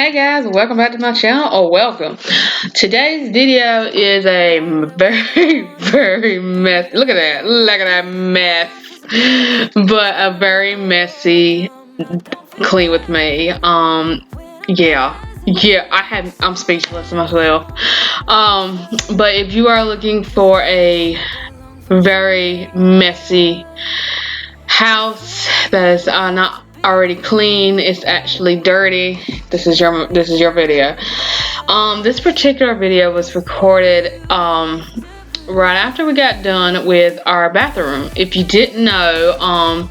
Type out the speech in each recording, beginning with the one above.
Hey guys, welcome back to my channel, or welcome. Today's video is a very messy, look at that mess, but a very messy clean with me. I'm speechless myself. But if you are looking for a very messy house that is not already clean, it's actually dirty, this is your video. This particular video was recorded right after we got done with our bathroom. If you didn't know,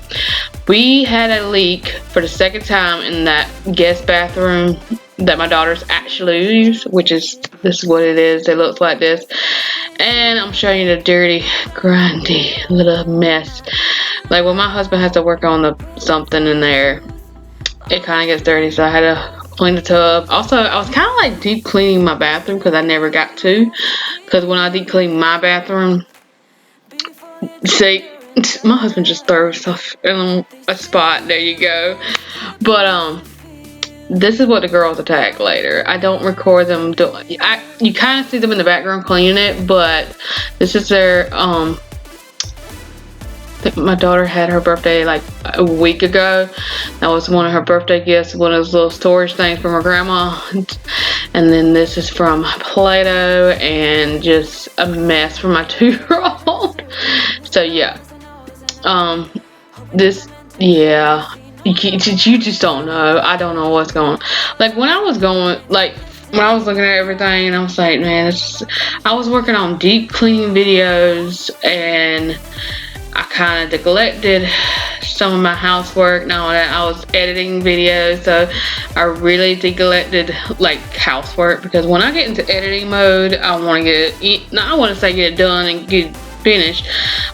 we had a leak for the second time in that guest bathroom that my daughters actually use, which is, this is what it is. It looks like this, and I'm showing you the dirty, grindy little mess. Like when my husband has to work on something in there, it kind of gets dirty, so I had to clean the tub. Also, I was kind of like deep cleaning my bathroom because I never got to. Because when I deep clean my bathroom, see, my husband just throws stuff in a spot. There you go. But this is what the girls attack later. I don't record them. You kind of see them in the background cleaning it, but this is their I think my daughter had her birthday like a week ago. That was one of her birthday gifts, one of those little storage things from her grandma. And then this is from Play-Doh and just a mess for my 2-year-old. So yeah, you just don't know. I don't know what's going on. Like when I was looking at everything, and I was like, man, I was working on deep cleaning videos, and I kind of neglected some of my housework. Now that I was editing videos, so I really neglected like housework, because when I get into editing mode, I want to get it done and get finished,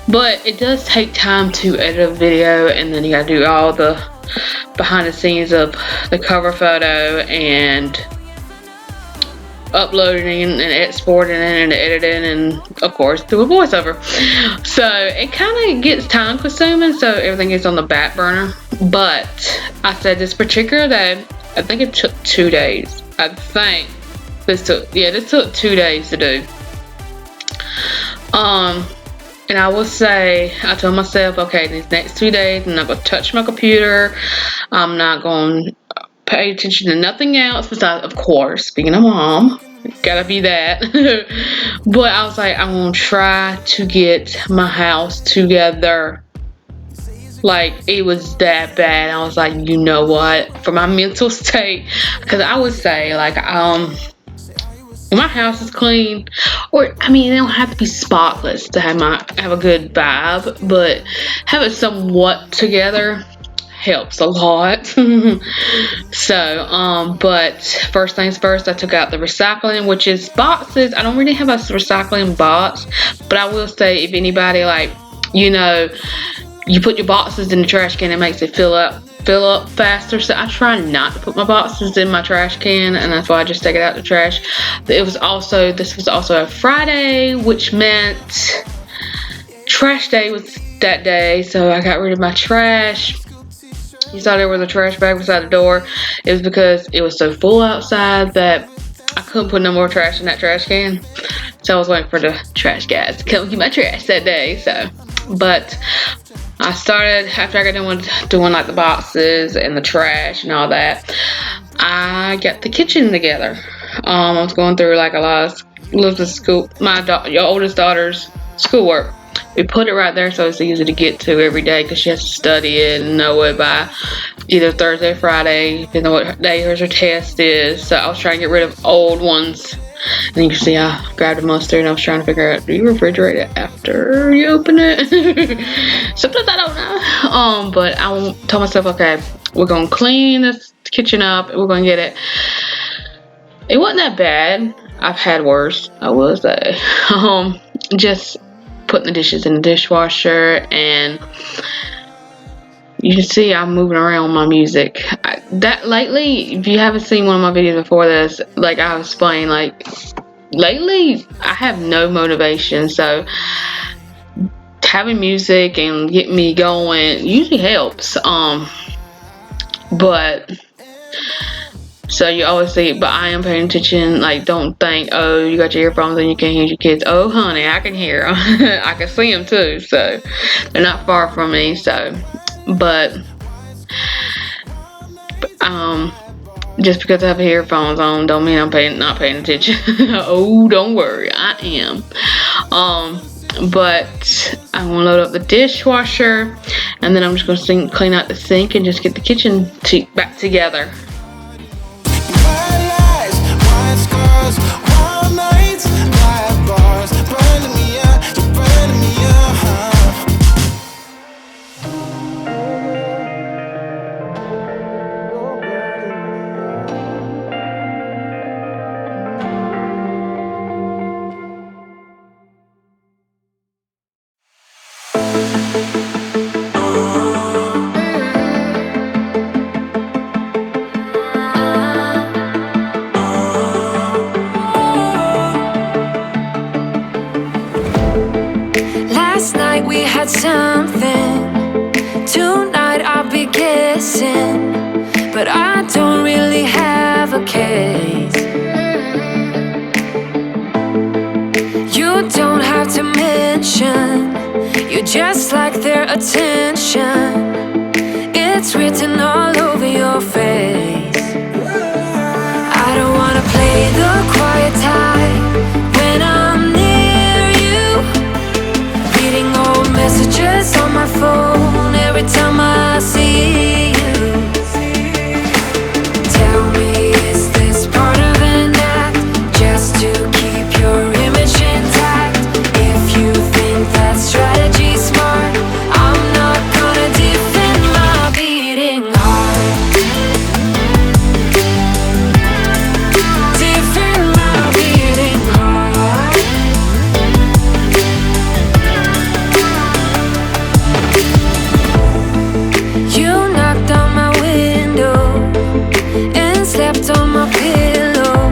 but it does take time to edit a video, and then you gotta do all the behind the scenes of the cover photo and uploading and exporting and editing, and of course do a voiceover. So it kind of gets time consuming, so everything is on the back burner. But I said this particular day, I think it took 2 days. I think this took 2 days to do. And I will say, I told myself, okay, these next 2 days I'm not going to touch my computer, I'm not going to pay attention to nothing else besides, of course, being a mom, gotta be that. But I was like, I'm gonna try to get my house together. Like, it was that bad. I was like, you know what, for my mental state, because I would say, like, when my house is clean, or I mean, it don't have to be spotless to have a good vibe, but have it somewhat together helps a lot. So but first things first, I took out the recycling, which is boxes. I don't really have a recycling box, but I will say, if anybody, like, you know, you put your boxes in the trash can, it makes it fill up faster. So I try not to put my boxes in my trash can, and that's why I just take it out the trash. This was also a Friday, which meant trash day was that day, so I got rid of my trash. You saw there was a trash bag beside the door. It was because it was so full outside that I couldn't put no more trash in that trash can. So I was waiting for the trash guys to come get my trash that day. So, but I started, after I got done with doing like the boxes and the trash and all that, I got the kitchen together. I was going through like a lot of your oldest daughter's schoolwork. We put it right there so it's easy to get to every day, because she has to study it and know it by either Thursday or Friday, depending on what day her test is. So I was trying to get rid of old ones. And you can see I grabbed a mustard, and I was trying to figure out, do you refrigerate it after you open it? Sometimes I don't know. But I told myself, okay, we're going to clean this kitchen up, and we're going to get it. It wasn't that bad. I've had worse, I will say. Just putting the dishes in the dishwasher, and you can see I'm moving around my music. That lately, if you haven't seen one of my videos before this, like I was explaining, like lately I have no motivation, so having music and getting me going usually helps. But So you always see, but I am paying attention. Like, don't think, oh, you got your earphones and you can't hear your kids. Oh, honey, I can hear them. I can see them too. So they're not far from me. So, but just because I have earphones on, don't mean I'm not paying attention. Oh, don't worry, I am. But I'm gonna load up the dishwasher, and then I'm just gonna clean out the sink and just get the kitchen back together. We had something. Tonight I'll be guessing, but I don't really have a case. You don't have to mention, you just like their attention. It's written all over your face. I don't wanna play the quiet type when I'm near you, reading old messages on my phone every time I see you. Tell me, is this part of an act, just to keep your image intact? If you think that strategy's smart, I'm not gonna defend my beating heart. Defend my beating heart. You knocked on my window and slept on my pillow,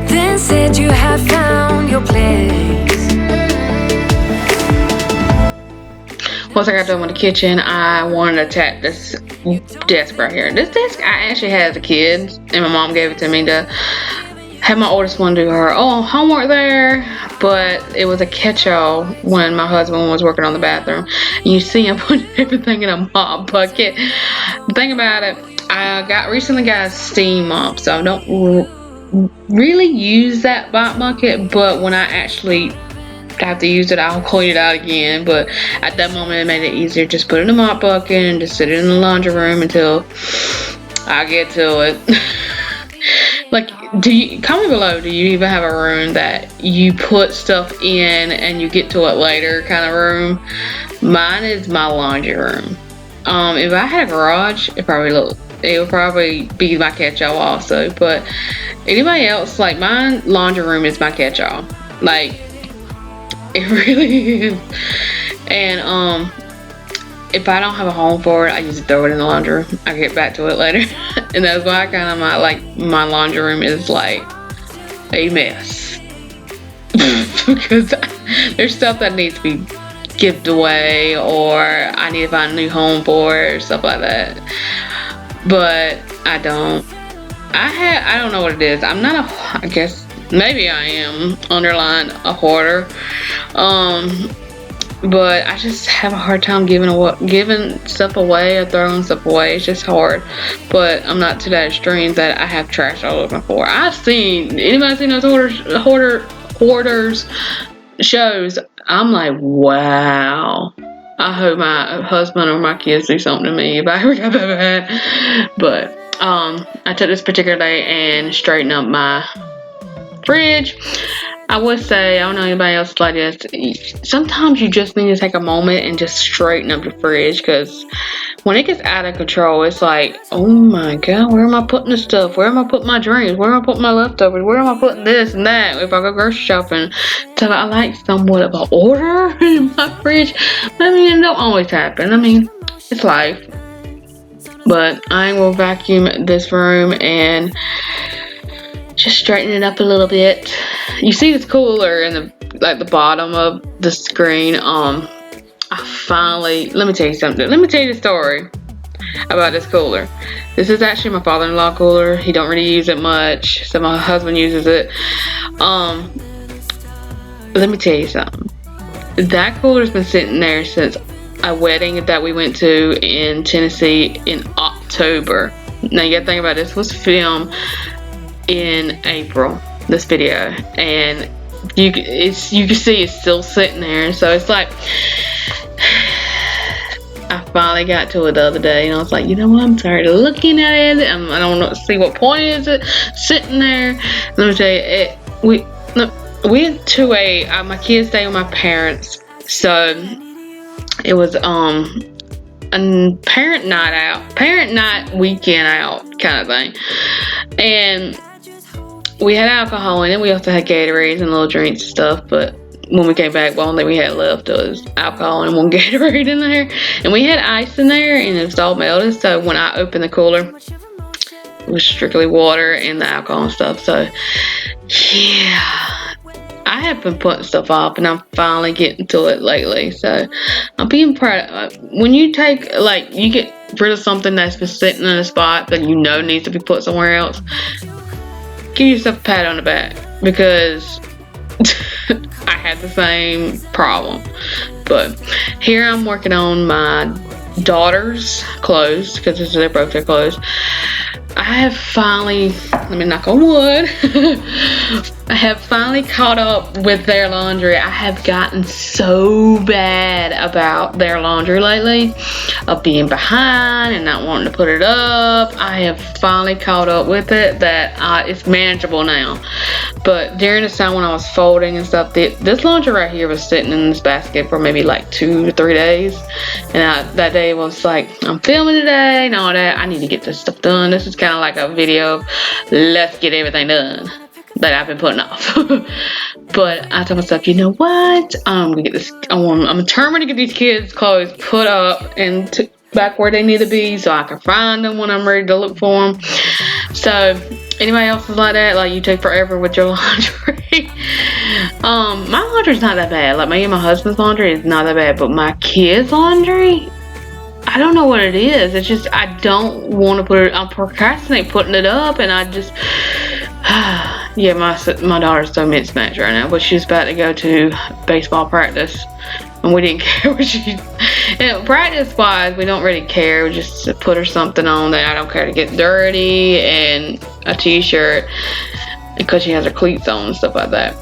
then said you had found your place. Once I got done with the kitchen, I wanted to attack this desk right here. This desk I actually had as a kid, and my mom gave it to me to have my oldest one do her homework there, but it was a catch-all when my husband was working on the bathroom. And you see him putting everything in a mop bucket. The thing about it, I recently got a steam mop, so I don't really use that mop bucket, but when I actually have to use it, I'll clean it out again. But at that moment, it made it easier. Just put it in the mop bucket and just sit it in the laundry room until I get to it. Like, comment below, do you even have a room that you put stuff in and you get to it later kind of room? Mine is my laundry room. If I had a garage, it would probably be my catch-all also. But anybody else, like, my laundry room is my catch-all. Like, it really is. And if I don't have a home for it, I just throw it in the laundry room. I get back to it later. And that's why I kind of my laundry room is like a mess. Because there's stuff that needs to be given away, or I need to find a new home for it, or stuff like that. But I don't. I don't know what it is. I'm not I guess maybe I am underlying a hoarder. But I just have a hard time giving stuff away or throwing stuff away. It's just hard. But I'm not to that extreme that I have trash all over my floor. Anybody seen those hoarders shows? I'm like, wow. I hope my husband or my kids do something to me if I ever got that bad. But I took this particular day and straightened up my fridge. I would say, I don't know anybody else like this, sometimes you just need to take a moment and just straighten up your fridge, because when it gets out of control, it's like, oh my god, where am I putting this stuff? Where am I putting my drinks? Where am I putting my leftovers? Where am I putting this and that if I go grocery shopping? So I like somewhat of an order in my fridge. I mean, it don't always happen. I mean, it's life. But I will vacuum this room and just straighten it up a little bit. You see this cooler in the bottom of the screen. Let me tell you something. Let me tell you the story. about this cooler. This is actually my father-in-law cooler. He don't really use it much, so my husband uses it. Let me tell you something. That cooler's been sitting there since a wedding that we went to in Tennessee in October. Now you gotta think about this was filmed in April, this video, and you can see it's still sitting there. So it's like, I finally got to it the other day, and I was like, you know what, I'm tired of looking at it. I don't know, see what point is it sitting there. Let me tell you, we went to my kids stay with my parents, so it was a parent night weekend out kind of thing, and we had alcohol in it. We also had Gatorades and little drinks and stuff, but when we came back, the only thing we had left was alcohol and one Gatorade in there, and we had ice in there, and it was all melted. So when I opened the cooler, it was strictly water and the alcohol and stuff. So yeah, I have been putting stuff off, and I'm finally getting to it lately. So I'm being proud. When you take, like, you get rid of something that's been sitting in a spot that you know needs to be put somewhere else, give yourself a pat on the back, because I had the same problem. But here I'm working on my daughter's clothes, because this is their birthday clothes. I have finally, let me knock on wood, I have finally caught up with their laundry. I have gotten so bad about their laundry lately, of being behind and not wanting to put it up. I have finally caught up with it, that it's manageable now. But during this time when I was folding and stuff, this laundry right here was sitting in this basket for maybe like 2 to 3 days. And that day was like, I'm filming today and all that. I need to get this stuff done. This is kind of like a video of, let's get everything done that I've been putting off. But I told myself, you know what? I'm gonna get this. I'm determined to get these kids' clothes put up and back where they need to be, so I can find them when I'm ready to look for them. So anybody else is like that? Like, you take forever with your laundry? My laundry's not that bad. Like, me and my husband's laundry is not that bad, but my kids' laundry, I don't know what it is. It's just, I don't want to put it, I procrastinate putting it up, and I just, yeah, my daughter's so mismatched right now, but she's about to go to baseball practice, and we didn't care what she, and practice wise, we don't really care. We just put her something on that I don't care to get dirty, and a t-shirt, because she has her cleats on and stuff like that.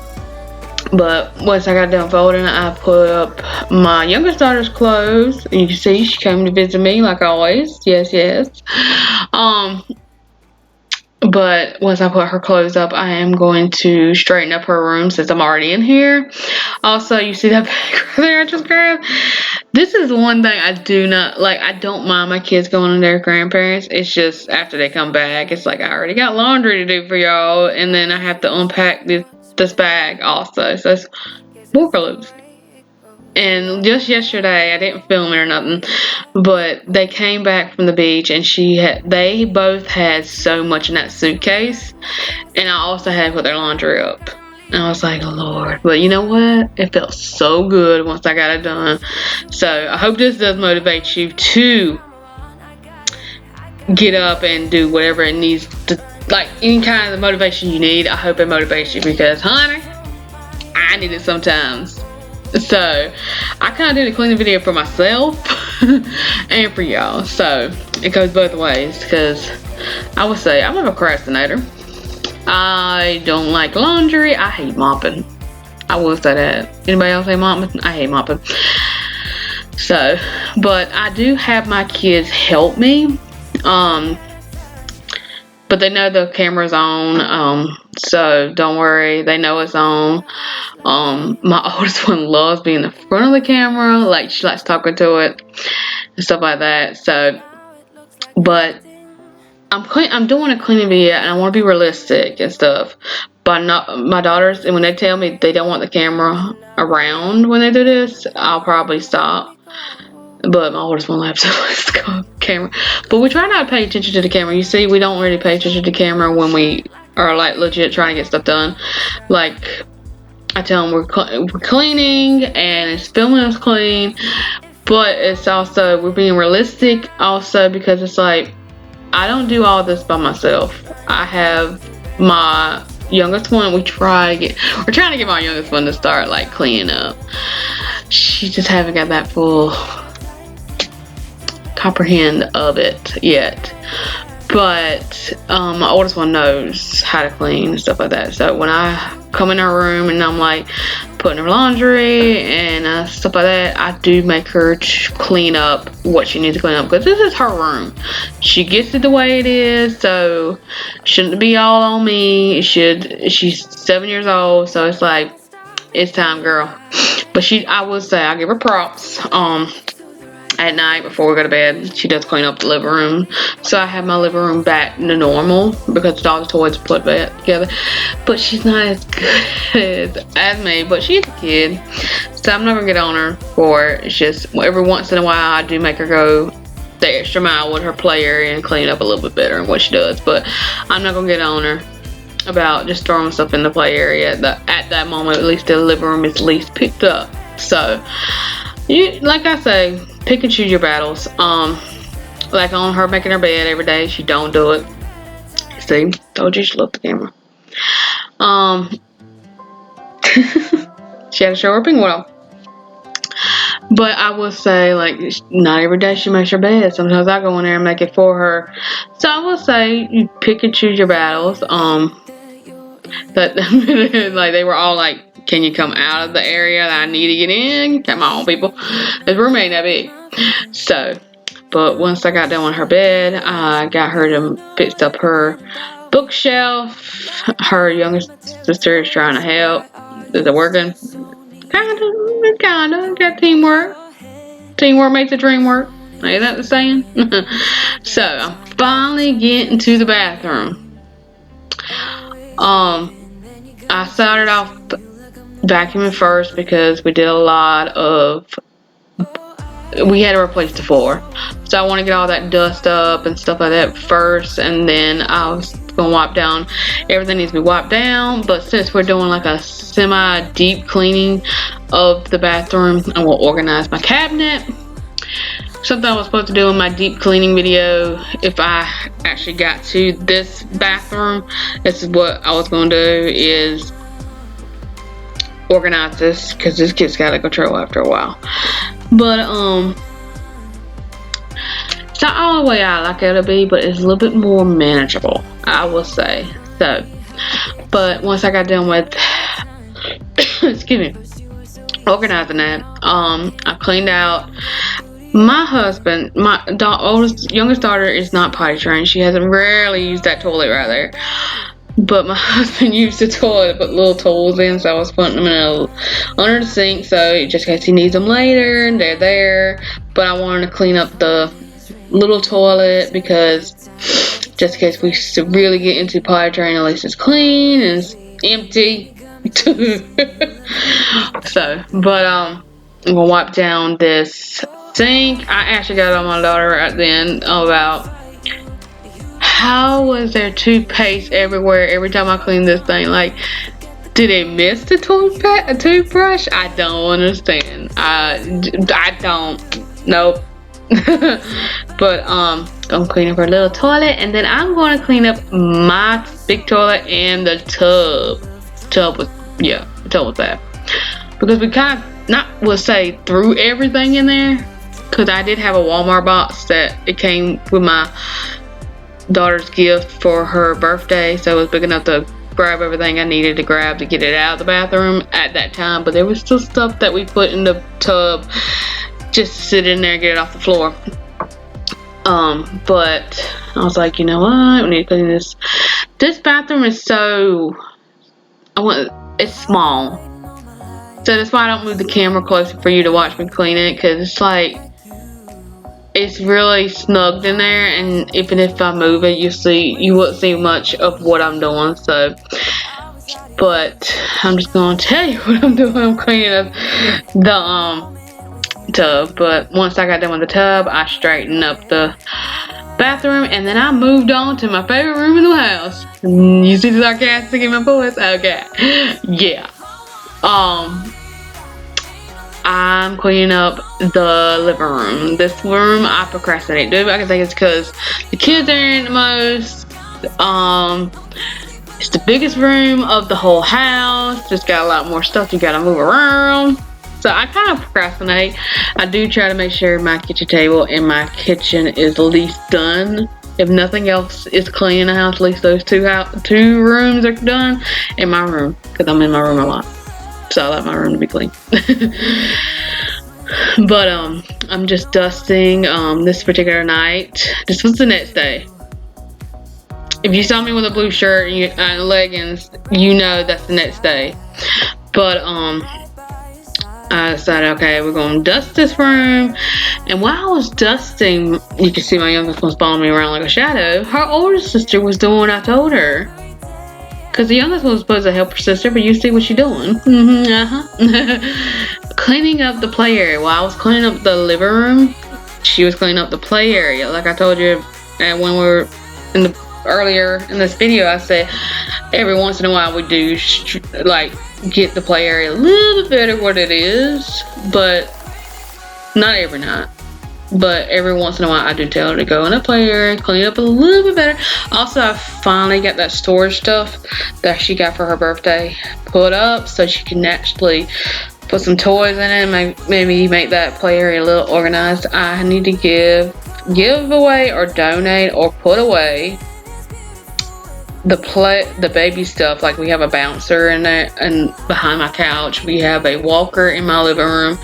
But once I got done folding, I put up my youngest daughter's clothes. You can see she came to visit me like always. Yes. But once I put her clothes up, I am going to straighten up her room since I'm already in here. Also, you see that bag right there I just grabbed? This is one thing I do not like. I don't mind my kids going to their grandparents. It's just after they come back, it's like, I already got laundry to do for y'all, and then I have to unpack this bag also. So it's more loose. And just yesterday, I didn't film it or nothing, but they came back from the beach, and they both had so much in that suitcase, and I also had to put their laundry up. And I was like, Lord. But you know what? It felt so good once I got it done. So I hope this does motivate you to get up and do whatever it needs to, like any kind of motivation you need. I hope it motivates you, because, honey, I need it sometimes. So I kind of did a cleaning video for myself and for y'all. So it goes both ways, because I would say I'm a procrastinator. I don't like laundry. I hate mopping. I will say that. Anybody else hate mopping? I hate mopping. So, but I do have my kids help me. But they know the camera's on, so don't worry, they know it's on. My oldest one loves being in the front of the camera, like she likes talking to it and stuff like that. So, but I'm doing a cleaning video, and I want to be realistic and stuff. But my daughters, and when they tell me they don't want the camera around when they do this, I'll probably stop. But my oldest one loves the camera. But we try not to pay attention to the camera. You see, we don't really pay attention to the camera when we are like legit trying to get stuff done. Like, I tell them we're cleaning and it's filming us clean, but it's also, we're being realistic also, because it's like, I don't do all this by myself. I have my youngest one. We're trying to get my youngest one to start like cleaning up. She just haven't got that full comprehend of it yet. But my oldest one knows how to clean and stuff like that. So when I come in her room and I'm like putting her laundry and stuff like that, I do make her clean up what she needs to clean up, because this is her room. She gets it the way it is, so shouldn't be all on me. She's 7 years old, so it's like, it's time, girl. But I will say, I give her props. At night before we go to bed, she does clean up the living room. So I have my living room back to normal, because all the toys are put back together. But she's not as good as me, but she's a kid. So I'm not gonna get on her for it. It's just every once in a while I do make her go the extra mile with her play area and clean up a little bit better than what she does. But I'm not gonna get on her about just throwing stuff in the play area. At that moment, at least the living room is at least picked up. So like I say, pick and choose your battles. Like on her making her bed every day, she don't do it. See, told you she loved the camera. She had to show her pink oil. But I will say, like, not every day she makes her bed. Sometimes I go in there and make it for her. So I will say, you pick and choose your battles. But like, they were all like, can you come out of the area that I need to get in? Come on, people. This room ain't that big. So, but once I got done with her bed, I got her to fix up her bookshelf. Her youngest sister is trying to help. Is it working? Kinda. Got teamwork. Teamwork makes the dream work. Ain't that the saying? So, I'm finally getting to the bathroom. I started off vacuuming first, because we did a lot of, we had to replace the floor, so I want to get all that dust up and stuff like that first, and then I was gonna wipe down. Everything needs to be wiped down, but since we're doing like a semi-deep cleaning of the bathroom, I will organize my cabinet. Something I was supposed to do in my deep cleaning video, if I actually got to this bathroom, this is what I was gonna do, is organize this, because this kid's got out of control after a while. But it's not all the way I like it to be, but it's a little bit more manageable, I will say. So, but once I got done with excuse me, organizing that, I cleaned out. My husband, my youngest daughter is not potty trained. She hasn't rarely used that toilet right there. But my husband used the toilet to put little tools in, so I was putting them under the sink, so just in case he needs them later, and they're there. But I wanted to clean up the little toilet, because just in case we really get into potty training, at least it's clean and it's empty. So, but I'm gonna wipe down this sink. I actually got it on my daughter right then about, how was there toothpaste everywhere every time I clean this thing? Like, did they miss the toothbrush? I don't understand. I don't. Nope. But I'm cleaning her little toilet, and then I'm going to clean up my big toilet and the tub. Tub with that, because we kind of we'll say threw everything in there, because I did have a Walmart box that it came with my daughter's gift for her birthday, so it was big enough to grab everything I needed to grab to get it out of the bathroom at that time. But there was still stuff that we put in the tub just to sit in there and get it off the floor. But I was like, you know what, we need to clean this. This bathroom is it's small, so that's why I don't move the camera closer for you to watch me clean it, because it's like, it's really snugged in there, and even if I move it, you won't see much of what I'm doing. So, but I'm just gonna tell you what I'm doing. I'm cleaning up the tub. But once I got done with the tub, I straightened up the bathroom, and then I moved on to my favorite room in the house. You see the sarcastic in my voice? Okay, yeah. I'm cleaning up the living room. This room I procrastinate doing. I can think it's because the kids are in the most. It's the biggest room of the whole house. Just got a lot more stuff you gotta move around. So I kind of procrastinate. I do try to make sure my kitchen table and my kitchen is at least done. If nothing else is clean in the house, at least those two rooms are done. In my room, because I'm in my room a lot. So I like my room to be clean. But I'm just dusting this particular night. This was the next day. If you saw me with a blue shirt and leggings, you know that's the next day. But I decided, okay, we're gonna dust this room. And while I was dusting, you can see my youngest one's following me around like a shadow. Her older sister was doing what I told her. Cause the youngest one was supposed to help her sister, but you see what she's doing. Cleaning up the play area. While I was cleaning up the living room, she was cleaning up the play area. Like I told you, and when we were earlier in this video, I said every once in a while we do like get the play area a little bit better what it is, but not every night. But every once in a while I do tell her to go in the play area, clean up a little bit better. Also, I finally got that storage stuff that she got for her birthday put up so she can actually put some toys in it and maybe make that play area a little organized. I need to give away or donate or put away the baby stuff. Like we have a bouncer in there, and behind my couch we have a walker in my living room.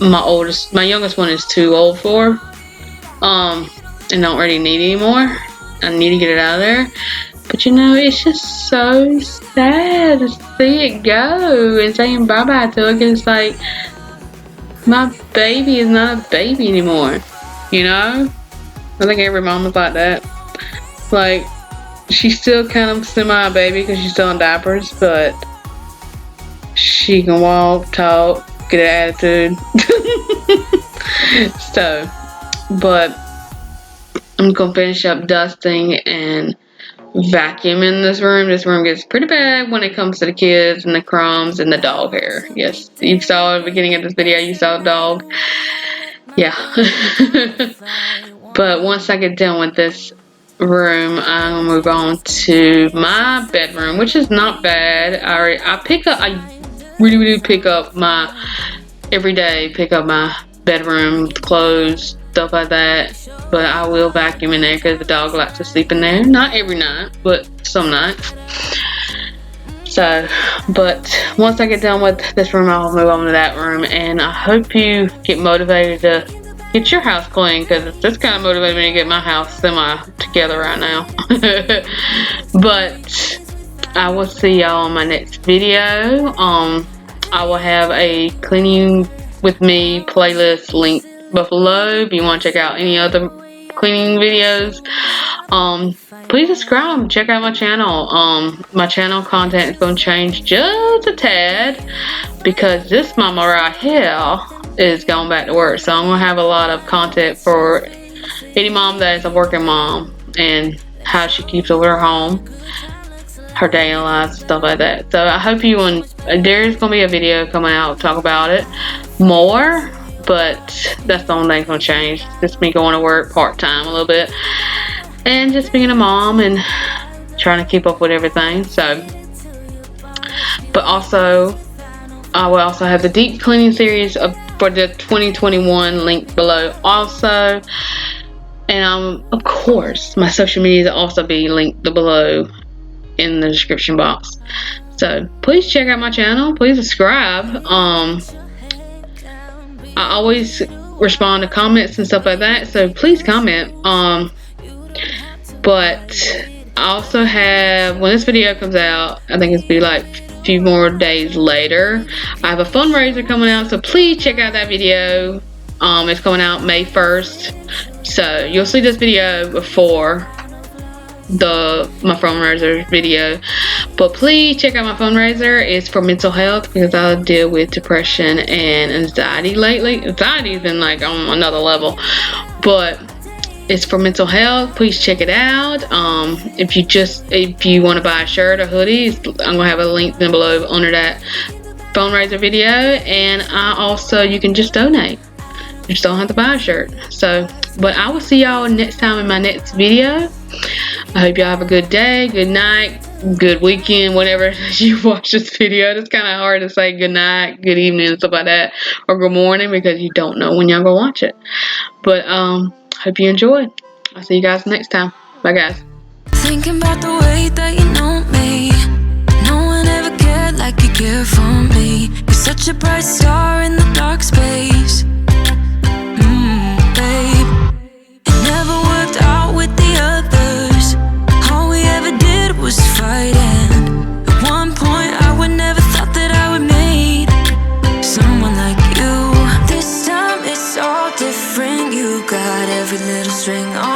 My youngest one is too old for, and don't really need anymore. I need to get it out of there. But you know, it's just so sad to see it go and saying bye-bye to it. It's like, my baby is not a baby anymore, you know? I think every mom is like that. Like, she's still kind of semi-baby because she's still in diapers, but she can walk, talk, get an attitude. So, but I'm gonna finish up dusting and vacuuming this room. This room gets pretty bad when it comes to the kids and the crumbs and the dog hair. Yes, you saw at the beginning of this video, you saw the dog. Yeah. But once I get done with this room, I'm gonna move on to my bedroom, which is not bad. I really pick up my everyday my bedroom clothes, stuff like that. But I will vacuum in there because the dog likes to sleep in there. Not every night, but some nights. So, but once I get done with this room, I'll move on to that room. And I hope you get motivated to get your house clean, because it's kind of motivated me to get my house semi together right now. But I will see y'all on my next video. I will have a cleaning with me playlist link below if you want to check out any other cleaning videos. Please subscribe, check out my channel. My channel content is going to change just a tad because this mama right here is going back to work, so I'm going to have a lot of content for any mom that is a working mom and how she keeps over her home, her day in life, stuff like that. So I hope you there's going to be a video coming out, talk about it more. But that's the only thing that's going to change. Just me going to work part-time a little bit. And just being a mom and trying to keep up with everything. So, but also, I will also have the deep cleaning series for the 2021 link below also. And of course, my social media will also be linked below in the description box. So, please check out my channel. Please subscribe. I always respond to comments and stuff like that, so please comment. But I also have, when this video comes out, I think it's be like a few more days later, I have a fundraiser coming out, so please check out that video. It's coming out May 1st, so you'll see this video before my fundraiser video. But please check out my fundraiser. It's for mental health because I deal with depression and anxiety lately. Anxiety's been like on another level, but it's for mental health. Please check it out. If you want to buy a shirt or hoodie, I'm gonna have a link down below under that phone raiser video, and you can just donate. You just don't have to buy a shirt. So, but I will see y'all next time in my next video. I hope y'all have a good day, good night, good weekend, whenever you watch this video. It's kind of hard to say good night, good evening, and stuff like that, or good morning, because you don't know when y'all gonna watch it. But hope you enjoyed. I'll see you guys next time. Bye, guys. Thinking about the way that you know me. No one ever cared like you care for me. You're such a bright star in the dark space. Babe, it never worked out with the others. All we ever did was fight, and at one point I would never thought that I would meet someone like you. This time it's all different. You got every little string on